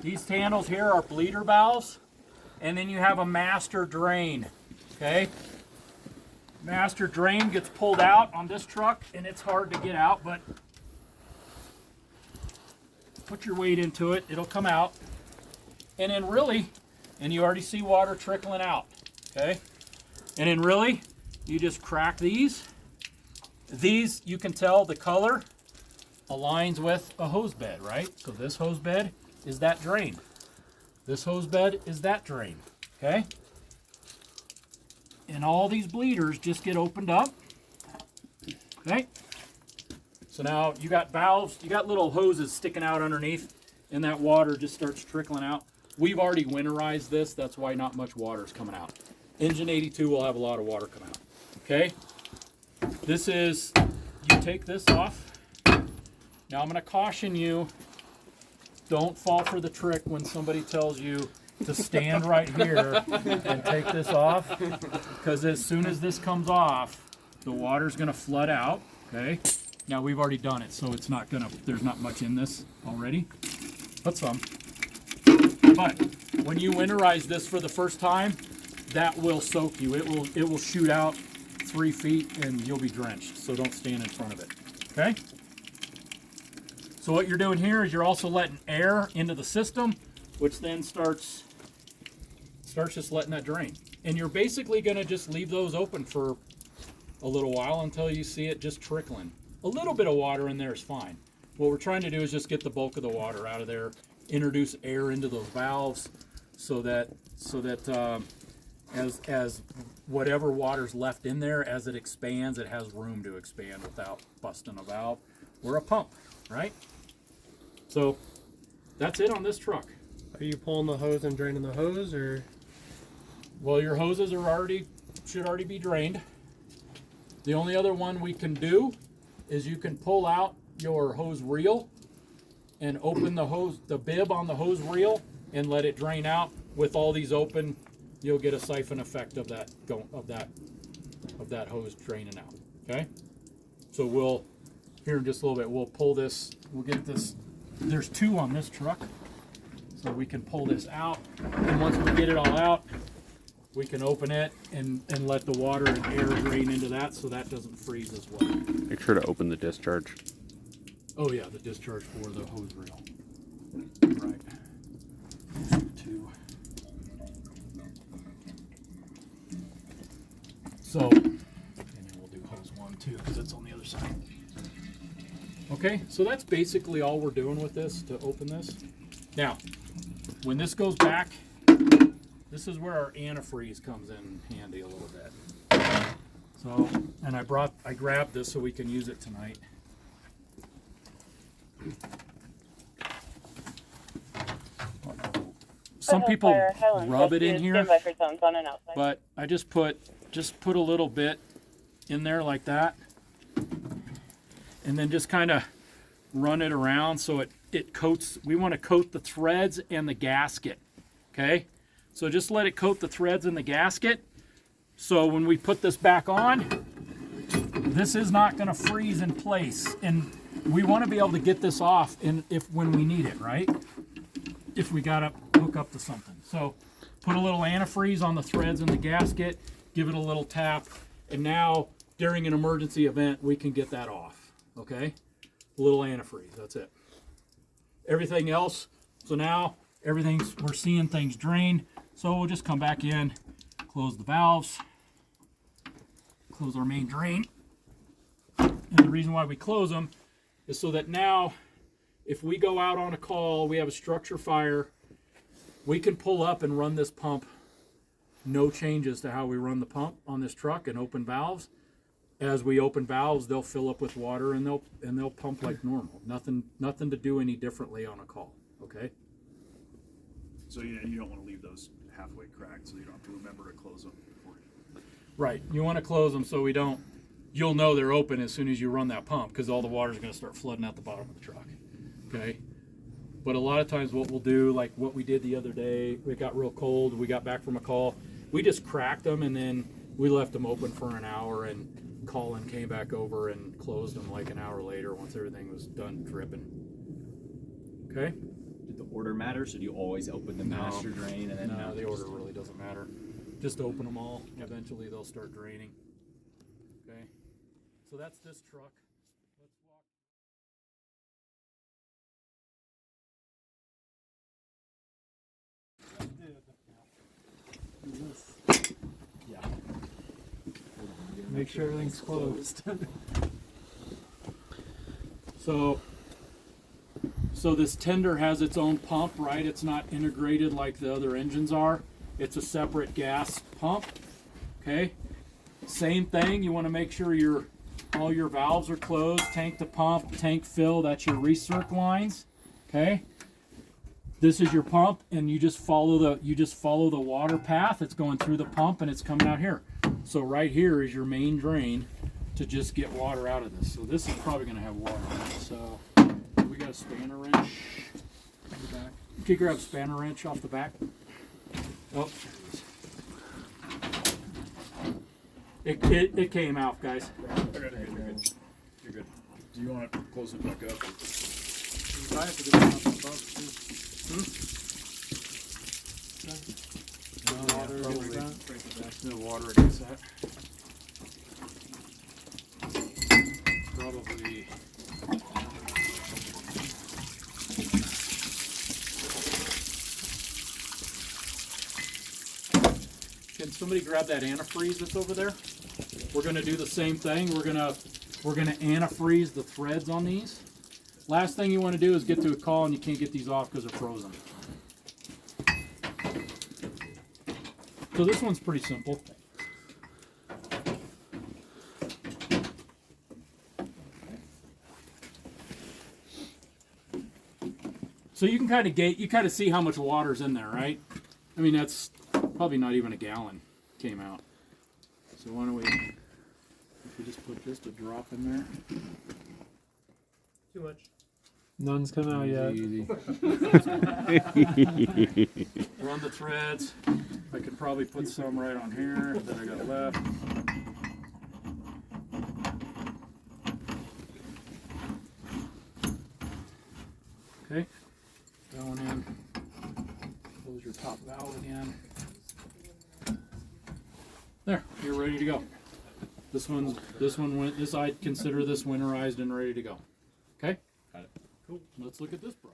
These handles here are bleeder valves, and then you have a master drain, okay? Master drain gets pulled out on this truck, and it's hard to get out, but put your weight into it, it'll come out. And then really, and you already see water trickling out, okay? And then really, you just crack these. These, you can tell the color aligns with a hose bed, right? So this hose bed is that drain. This hose bed is that drain, okay? And all these bleeders just get opened up, okay? So now you got valves, you got little hoses sticking out underneath, and that water just starts trickling out. We've already winterized this, that's why not much water is coming out. Engine 82 will have a lot of water come out, okay? This is, you take this off. Now I'm going to caution you, don't fall for the trick when somebody tells you to stand right here and take this off, because as soon as this comes off, the water's going to flood out, okay? Now we've already done it, so it's not going to, there's not much in this already, but some. But when you winterize this for the first time, that will soak you. It will shoot out 3 feet and you'll be drenched, so don't stand in front of it, okay? So what you're doing here is you're also letting air into the system, which then starts just letting that drain. And you're basically going to just leave those open for a little while until you see it just trickling. A little bit of water in there is fine. What we're trying to do is just get the bulk of the water out of there, introduce air into those valves so that as whatever water's left in there, as it expands, it has room to expand without busting a valve or a pump, right? So that's it on this truck. Are you pulling the hose and draining the hose, or? Well, your hoses should already be drained. The only other one we can do is you can pull out your hose reel and open the bib on the hose reel and let it drain out. With all these open, you'll get a siphon effect of that hose draining out. Okay, so we'll here in just a little bit we'll pull this. We'll get this. There's 2 on this truck, so we can pull this out. And once we get it all out, we can open it and let the water and air drain into that, so that doesn't freeze as well. Make sure to open the discharge. Oh yeah, the discharge for the hose reel. Right. 2. So, and then we'll do hose 1 too, because it's on the other side. Okay, so that's basically all we're doing with this to open this. Now, when this goes back, this is where our antifreeze comes in handy a little bit. So, and I grabbed this so we can use it tonight. Some people rub it in here, but I just put a little bit in there like that, and then just kind of run it around so it coats. We want to coat the threads and the gasket, okay? So just let it coat the threads and the gasket, so when we put this back on, this is not going to freeze in place, and we want to be able to get this off when we need it, right? If we got to hook up to something. So put a little antifreeze on the threads and the gasket, give it a little tap, and now during an emergency event we can get that off, okay? A little antifreeze, that's it. Everything else, so now we're seeing things drain, so we'll just come back in, close the valves, close our main drain. And the reason why we close them is so that now if we go out on a call, we have a structure fire, we can pull up and run this pump. No changes to how we run the pump on this truck and open valves. As we open valves, they'll fill up with water and they'll pump like normal. Nothing to do any differently on a call. Okay. So you don't want to leave those halfway cracked, so you don't have to remember to close them before you. Right. You want to close them so you'll know they're open as soon as you run that pump, because all the water is going to start flooding out the bottom of the truck. Okay. But a lot of times what we'll do, like what we did the other day, it got real cold, we got back from a call, we just cracked them and then we left them open for an hour, and Colin came back over and closed them like an hour later once everything was done dripping. Okay? Did the order matter? So do you always open the master drain and then No, mount the it? order really doesn't matter. Just open them all. Eventually they'll start draining. Okay. So that's this truck. Let's walk. Yeah. Make sure everything's closed. So this tender has its own pump, right? It's not integrated like the other engines are. It's a separate gas pump. Okay. Same thing. You want to make sure all your valves are closed. Tank to pump, tank fill. That's your recirc lines. Okay. This is your pump, and you just follow the water path. It's going through the pump, and it's coming out here. So right here is your main drain to just get water out of this. So this is probably going to have water in it. So we got a spanner wrench in the back. Can you grab a spanner wrench off the back? Oh, it came out, guys. Okay, you're good. You're good. Do you want to close it back up? I have to get it up above, too. No water against that. No water against that. Probably. Can somebody grab that antifreeze that's over there? We're going to do the same thing. We're going to antifreeze the threads on these. Last thing you want to do is get to a call and you can't get these off because they're frozen. So this one's pretty simple. So you can kind of gauge, you kind of see how much water's in there, right? I mean, that's probably not even a gallon came out. So why don't we, if we just put just a drop in there. Too much. None's come out yet. Easy. Run the threads. I could probably put some right on here that I got left. Okay, going in. Close your top valve again. There, you're ready to go. This I'd consider this winterized and ready to go. Okay? Got it. Cool. Let's look at this brush.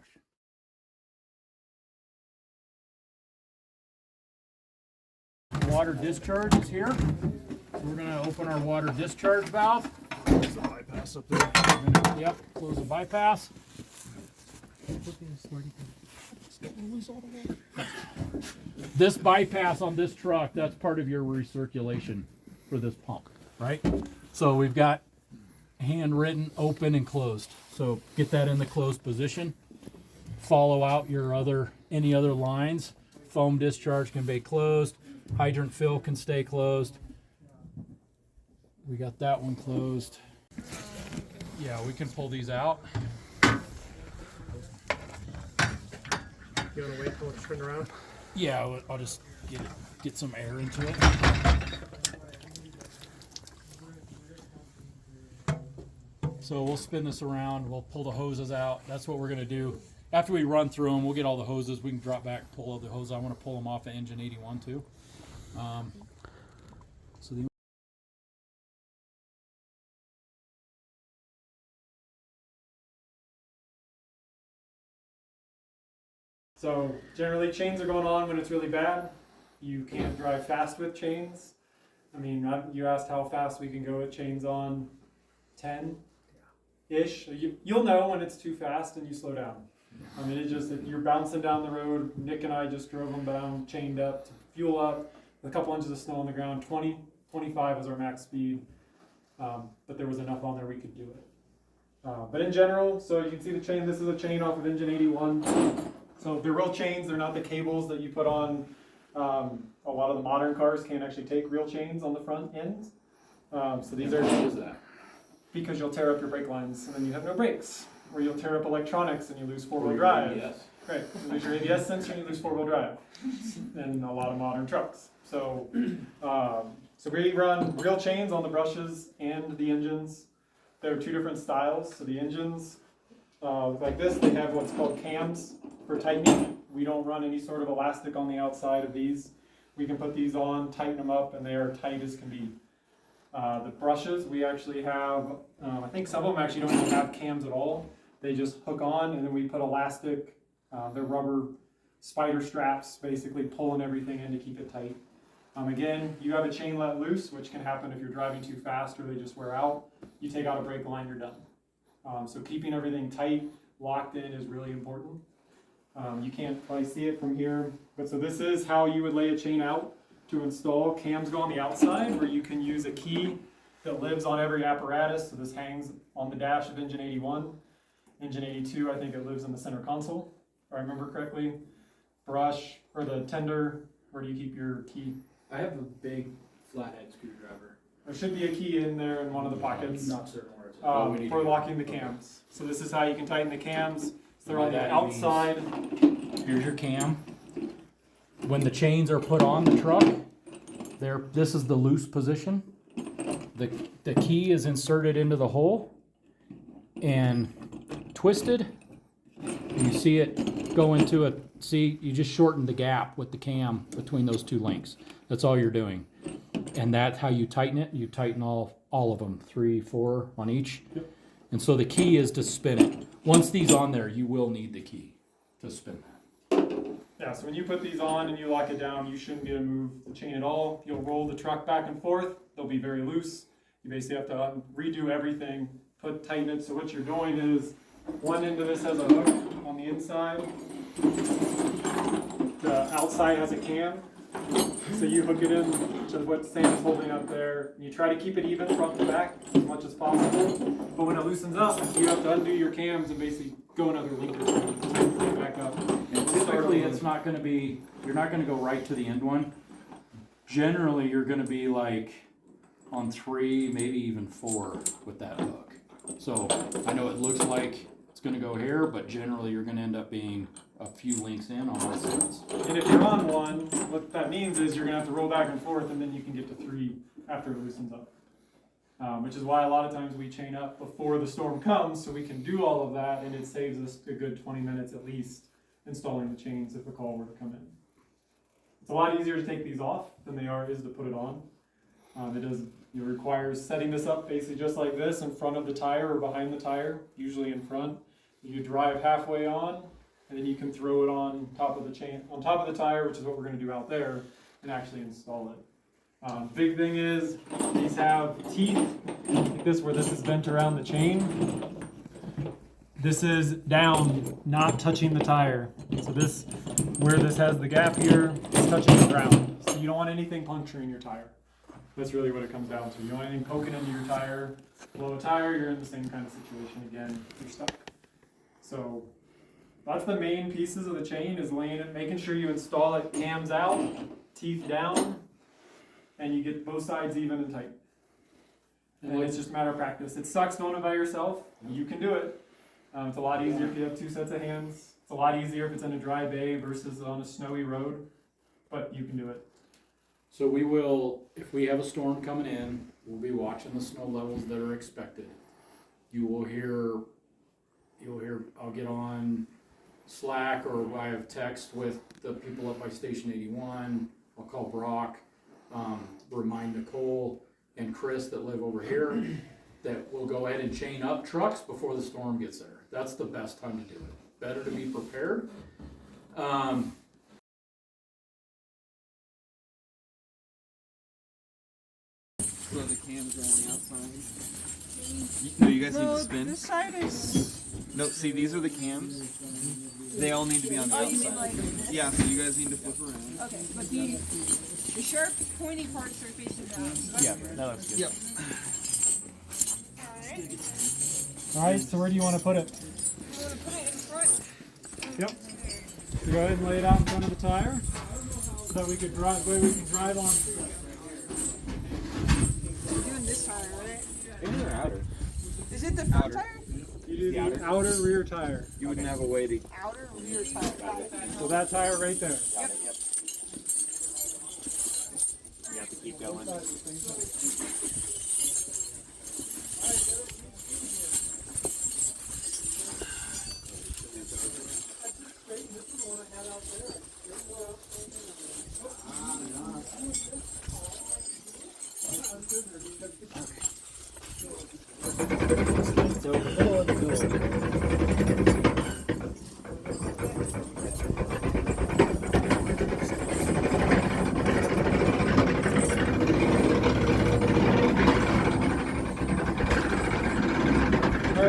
Water discharge is here. We're going to open our water discharge valve. There's a bypass up there. Yep, close the bypass. This bypass on this truck, that's part of your recirculation for this pump, right? So we've got handwritten, open, and closed. So get that in the closed position. Follow out your any other lines. Foam discharge can be closed. Hydrant fill can stay closed. We got that one closed. Yeah, we can pull these out. You want to wait till it's turned around? Yeah, I'll just get some air into it. So we'll spin this around, we'll pull the hoses out. That's what we're gonna do. After we run through them, we'll get all the hoses. We can drop back, pull all the hoses. I wanna pull them off of engine 81 too. So generally chains are going on when it's really bad. You can't drive fast with chains. I mean, you asked how fast we can go with chains on 10-ish. You'll know when it's too fast and you slow down. I mean, if you're bouncing down the road, Nick and I just drove them down, chained up, to fuel up, with a couple inches of snow on the ground. 20, 25 is our max speed, but there was enough on there we could do it. But in general, so you can see the chain. This is a chain off of engine 81. So they're real chains. They're not the cables that you put on. A lot of the modern cars can't actually take real chains on the front ends. So these are. Why is that? Because you'll tear up your brake lines and then you have no brakes. Or you'll tear up electronics and you lose four-wheel drive. Yes. Right. You lose your ABS sensor and you lose four-wheel drive. In a lot of modern trucks. So, so we run real chains on the brushes and the engines. There are two different styles. So the engines look like this. They have what's called cams. for tightening. We don't run any sort of elastic on the outside of these. We can put these on, tighten them up, and they are tight as can be. The brushes, we actually have, I think some of them actually don't even have cams at all. They just hook on, and then we put elastic, they're rubber spider straps, basically pulling everything in to keep it tight. Again, you have a chain let loose, which can happen if you're driving too fast or they just wear out. You take out a brake line, you're done. So keeping everything tight, locked in is really important. You can't probably see it from here, but so this is how you would lay a chain out to install. Cams go on the outside where you can use a key that lives on every apparatus. So this hangs on the dash of engine 81. Engine 82, I think it lives in the center console, if I remember correctly. Brush, or the tender, where do you keep your key? I have a big flathead screwdriver. There should be a key in there in one of the pockets. Not certain where it's at. For locking the cams. So this is how you can tighten the cams. So they're on the outside. Here's your cam. When the chains are put on the truck, this is the loose position. The key is inserted into the hole and twisted. You see it go into a, see, you just shorten the gap with the cam between those two links. That's all you're doing. And that's how you tighten it. You tighten all of them, 3, 4 on each. Yep. And so the key is to spin it. Once these on there, you will need the key to spin that. Yeah, so when you put these on and you lock it down, you shouldn't be able to move the chain at all. You'll roll the truck back and forth. They'll be very loose. You basically have to redo everything, tighten it. So what you're doing is, one end of this has a hook on the inside. The outside has a cam. So you hook it in to what Sam is holding up there. You try to keep it even front to back as much as possible. But when it loosens up, you have to undo your cams and basically go another link or two to put it back up. And typically it's not going to be, you're not going to go right to the end one. Generally you're going to be like on 3, maybe even 4 with that hook. So I know it looks like it's going to go here, but generally you're going to end up being a few links in on both sides. And if you're on one, what that means is you're going to have to roll back and forth, and then you can get to 3 after it loosens up. Which is why a lot of times we chain up before the storm comes, so we can do all of that, and it saves us a good 20 minutes at least installing the chains if a call were to come in. It's a lot easier to take these off than they is to put it on. It requires setting this up basically just like this in front of the tire or behind the tire, usually in front. You drive halfway on, and then you can throw it on top of the chain, on top of the tire, which is what we're going to do out there, and actually install it. Big thing is these have teeth like this, where this is bent around the chain. This is down, not touching the tire. So this, where this has the gap here, is touching the ground. So you don't want anything puncturing your tire. That's really what it comes down to. You don't want anything poking into your tire. Blow a tire, you're in the same kind of situation again. You're stuck. So that's the main pieces of the chain, is laying it, making sure you install it cams out, teeth down, and you get both sides even and tight. And it's just a matter of practice. It sucks doing it by yourself. You can do it. It's a lot easier if you have 2 sets of hands. It's a lot easier if it's in a dry bay versus on a snowy road, but you can do it. So we will, if we have a storm coming in, we'll be watching the snow levels that are expected. You'll hear, I'll get on Slack, or I have text with the people up by Station 81. I'll call Brock, remind Nicole and Chris that live over here that we'll go ahead and chain up trucks before the storm gets there. That's the best time to do it. Better to be prepared. So the cams are on the outside. No, you guys need to spin. This side is. No, see, these are the cams. They all need to be on the Oh, outside. you mean like this? Yeah, so you guys need to flip around. Okay, but the sharp pointy parts are facing down. So that's good. that looks good. Yep. Alright. All right, so where do you want to put it? You want to put it in front? Yep. So go ahead and lay it out in front of the tire, so that we can drive on. You're doing this tire, right? Inner or outer? Is it the front Outer. tire? You do the outer rear tire. You wouldn't have a way to. Outer rear tire. Got it. So that tire right there. Yep. You have to keep going.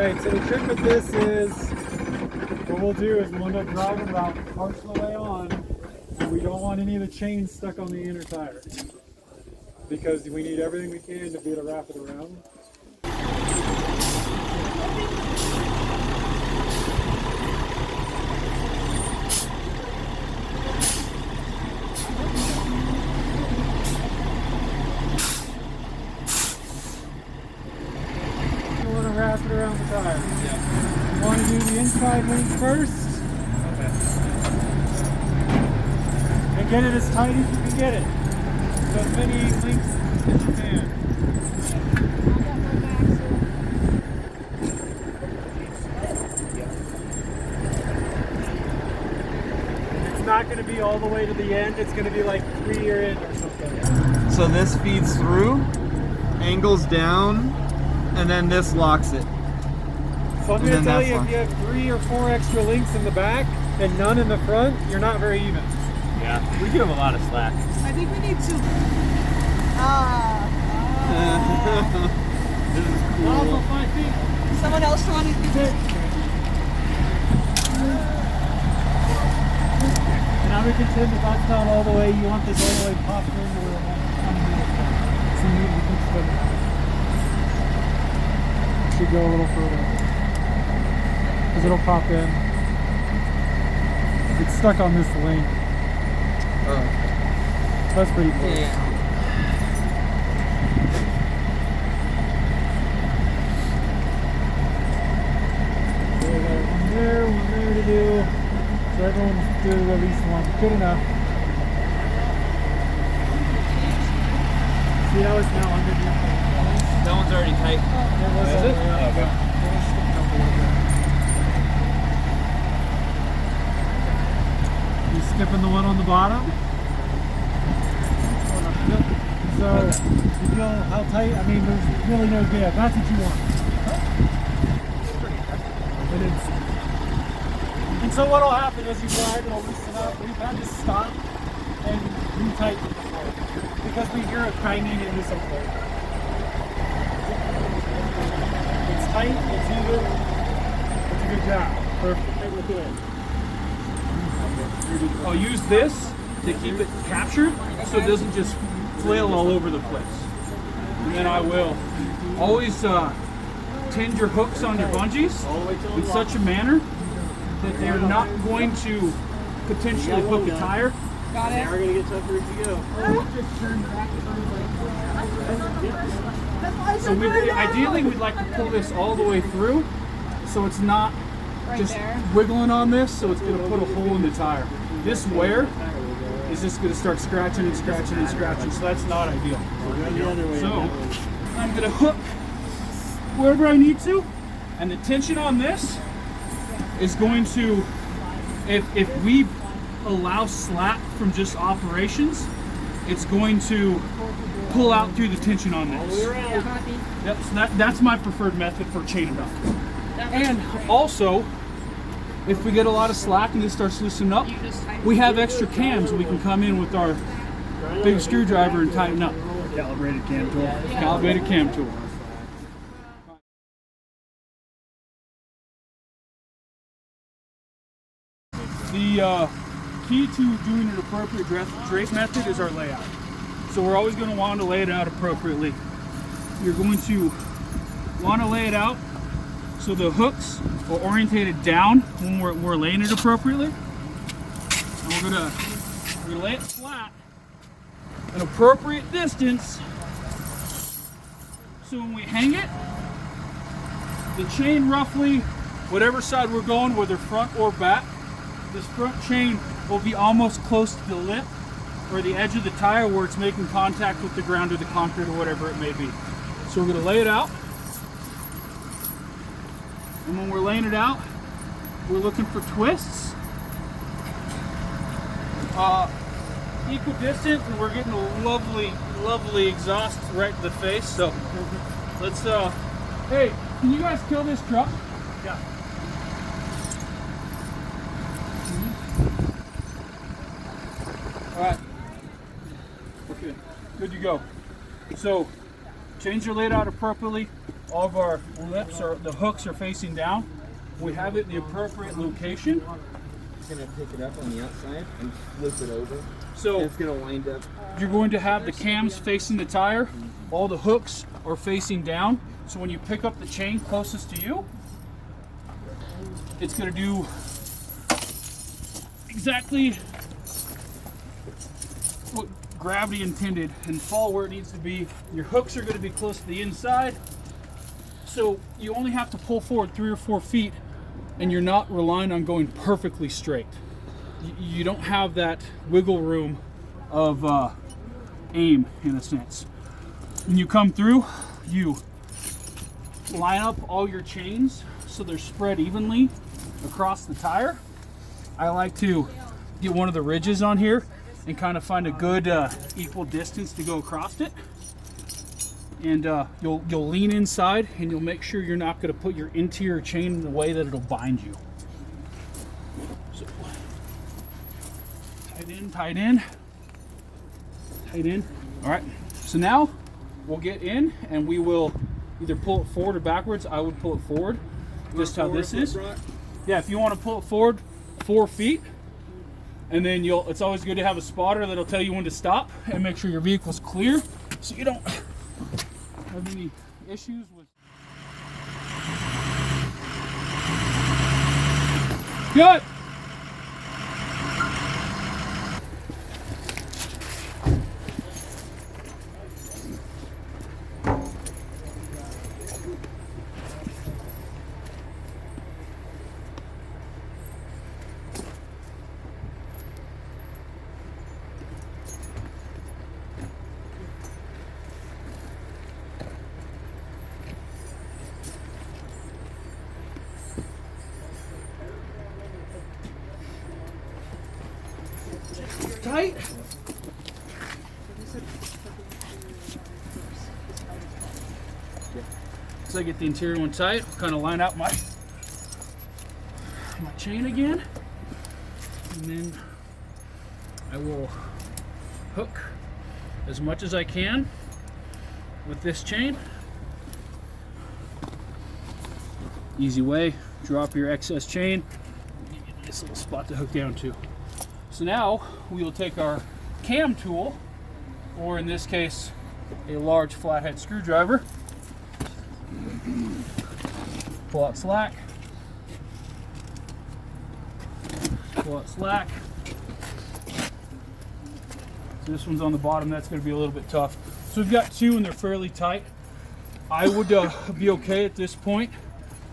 Alright, so the trick with this is, what we'll do is we'll end up driving about parts of the way on, and we don't want any of the chains stuck on the inner tire. Because we need everything we can to be able to wrap it around. Wrap it around the tire. Yeah. You want to do the inside link first. Okay. And get it as tight as you can get it. So as many links as you can. It's not going to be all the way to the end. It's going to be like 3 year in or something. So this feeds through, angles down, and then this locks it. So I'm going to tell you, if you have 3 or 4 extra links in the back and none in the front, you're not very even. Yeah, we give them a lot of slack. I think we need to. This is cool. Also 5 feet. Someone else want to do this? Now we contend that that's not all the way. You want this all the way popped in where it won't come in. So you can spin it. Should go a little further. Because it'll pop in. It's stuck on this link. That's pretty cool. Yeah. So we got one there to do. So everyone's doing at least one. Good enough. See how it's now underneath. That one's already tight. Is it? Okay. You skipping the one on the bottom? So, you feel how tight? I mean, there's really no give. That's what you want. And so what'll happen as you glide, it'll loosen up. We've had to stop and retighten it before because we hear it banging into something. It's tight, it's even, it's a good job. Perfect. I'll use this to keep it captured so it doesn't just flail all over the place. And then I will always tend your hooks on your bungees in such a manner that they're not going to potentially hook a tire. Got it. We're gonna get tougher as you go. So ideally we'd like to pull this all the way through so it's not Right just there. wiggling on this, so it's going to put a hole in the tire. This wear is just going to start scratching and scratching and scratching, so that's not ideal. So I'm going to hook wherever I need to, and the tension on this is going to, if we allow slack from just operations, it's going to pull out through the tension on this. Yep, so that's my preferred method for chaining up. And also, if we get a lot of slack and this starts loosening up, we have extra cams. We can come in with our big screwdriver and tighten up. Calibrated cam tool. Calibrated cam tool. The key to doing an appropriate drape method is our layout. So we're always going to want to lay it out appropriately. You're going to want to lay it out so the hooks are orientated down when we're laying it appropriately. And we're gonna lay it flat, an appropriate distance, so when we hang it, the chain roughly, whatever side we're going, whether front or back, this front chain will be almost close to the lip or the edge of the tire where it's making contact with the ground or the concrete or whatever it may be. So we're gonna lay it out. And when we're laying it out, we're looking for twists. Equidistant, and we're getting a lovely, lovely exhaust right in the face. So let's, hey, can you guys kill this truck? Yeah. All right. Okay, good to go. So chains are laid out appropriately. all of our lips or the hooks are facing down. We have it in the appropriate location. It's gonna pick it up on the outside and flip it over. So It's gonna wind up. you're going to have the cams facing the tire. All the hooks are facing down. So when you pick up the chain closest to you, it's going to do exactly what gravity intended and fall where it needs to be. Your hooks are going to be close to the inside. So you only have to pull forward 3 or 4 feet and you're not relying on going perfectly straight. You don't have that wiggle room of aim in a sense. When you come through, you line up all your chains so they're spread evenly across the tire. I like to get one of the ridges on here and kind of find a good equal distance to go across it. And you'll lean inside and you'll make sure you're not going to put your interior chain in the way that it'll bind you. So, tight in, tight in, tight in. All right, so now we'll get in and we will either pull it forward or backwards. I would pull it forward, just how this is. Yeah, if you want to pull it forward 4 feet, and then it's always good to have a spotter that'll tell you when to stop and make sure your vehicle's clear so you don't have any issues with. Good. Tight. So I get the interior one tight, kind of line out my chain again, and then I will hook as much as I can with this chain. Easy way, drop your excess chain, give you a nice little spot to hook down to. So now we will take our cam tool, or in this case, a large flathead screwdriver, pull out slack, pull out slack. So this one's on the bottom, that's going to be a little bit tough. So we've got 2 and they're fairly tight. I would be okay at this point,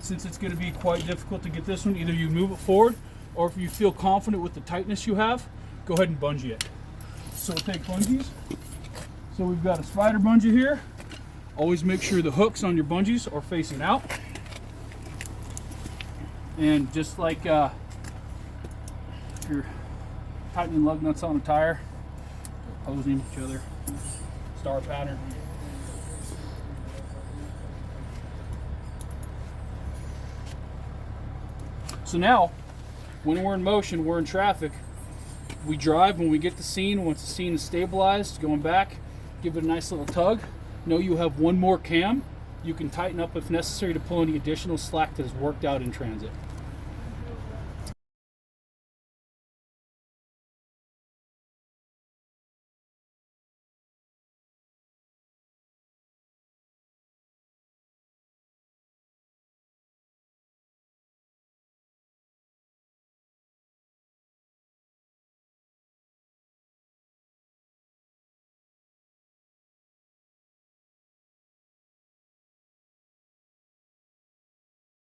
since it's going to be quite difficult to get this one. Either you move it forward, or if you feel confident with the tightness you have, go ahead and bungee it. So we'll take bungees. So we've got a spider bungee here. Always make sure the hooks on your bungees are facing out. And just like if you're tightening lug nuts on a tire, opposing each other, star pattern. So now, when we're in motion, we're in traffic, we drive. When we get the scene, once the scene is stabilized, going back, give it a nice little tug. Know you have 1 more cam. You can tighten up if necessary to pull any additional slack that is worked out in transit.